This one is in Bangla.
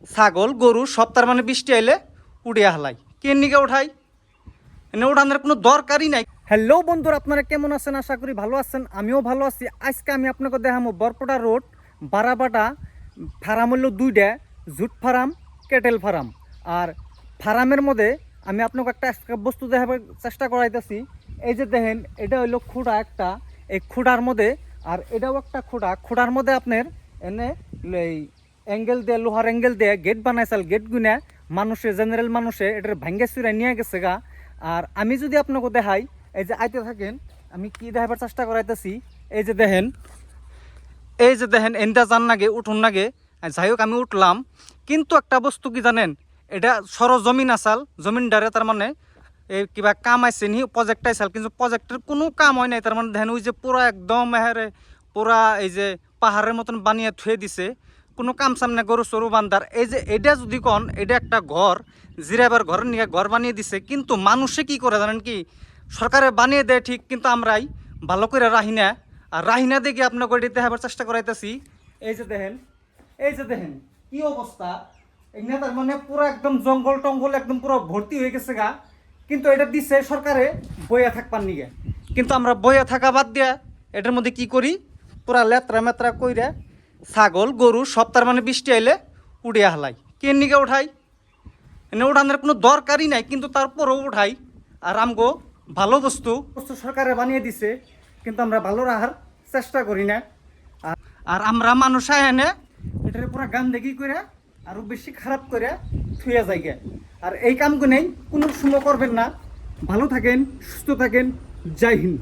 ছাগল গরু সব তার মানে বৃষ্টি আইলে উড়িয়া হালাই কেন নিকে উঠাই এনে উঠানোর কোনো দরকারই নাই। হ্যালো বন্ধুরা, আপনারা কেমন আছেন? আশা করি ভালো আছেন, আমিও ভালো আছি। আজকে আমি আপনাকে দেখাবো বরপটা রোড বারাবাটা ফার্ম হলো দুইটা, জুট ফার্ম, কেটেল ফার্ম। আর ফার্মের মধ্যে আমি আপনাকে একটা বস্তু দেখাবার চেষ্টা করাইতেছি। এই যে দেখেন, এটা হইলো খুঁড়া একটা, এই খুঁড়ার মধ্যে, আর এটাও একটা খুঁড়া। খুঁড়ার মধ্যে আপনার এনে এই অ্যাঙ্গেল দিয়ে, লোহার অ্যাঙ্গেল দিয়ে গেট বানাইছাল। গেট গুনে মানুষে, জেনারেল মানুষে এটার ভাঙ্গে চুরাই নিয়ে গেছে গা। আর আমি যদি আপনাকে দেখাই, এই যে আইতে থাকেন, আমি কি দেখাবার চেষ্টা করাইতেছি। এই যে দেখেন, এই যে দেখেন, এনটা যান নাগে উঠুন নাগে। যাই হোক আমি উঠলাম, কিন্তু একটা বস্তু কি জানেন, এটা সরজমিন আসাল। জমিনদারে তার মানে এই কিবা কাম আইছে নি, প্রজেক্ট আইসাল, কিন্তু প্রজেক্টের কোনো কাম হয় নাই। তার মানে দেখেন ওই যে পুরা একদম এহারে পুরা এই যে পাহাড়ের মতন বানিয়ে থুয়ে দিছে, কোনো কাম সামনে গরু সরু বান্ধার। এই যে এটা যদি কন, এটা একটা ঘর, জিরাবার ঘরের নিয়ে ঘর বানিয়ে দিছে। কিন্তু মানুষে কি করে জানেন কি, সরকারে বানিয়ে দেয় ঠিক, কিন্তু আমরাই ভালো করে রাহি না। আর রাহি না দেখে আপনাকে এটি দেখাবার চেষ্টা করাইতেছি। এই যে দেখেন, এই যে দেখেন কি অবস্থা। এখানে তার মানে পুরো একদম জঙ্গল টঙ্গল একদম পুরো ভর্তি হয়ে গেছে গা। কিন্তু এটা দিচ্ছে সরকারে বইয়া থাকবার নিগে, কিন্তু আমরা বইয়া থাকা বাদ দিয়া এটার মধ্যে কি করি, পুরা লেত্রা মেত্রা কইরা ছাগল গরু সব তার মানে বৃষ্টি আইলে উড়িয়া হালাই কেন নিকে উঠাই। এনে উঠানোর কোনো দরকারই নাই, কিন্তু তারপরও উঠাই। আর আমগো ভালো বস্তু বস্তু সরকারে বানিয়ে দিছে, কিন্তু আমরা ভালো রাখার চেষ্টা করি না। আর আমরা মানুষ এনে এটার পুরো গান্দেগি করে আরো বেশি খারাপ করে থুয়ে যাইগে। আর এই কামগুলো নেই কোনো সময় করবেন না। ভালো থাকেন, সুস্থ থাকেন, জয় হিন্দ।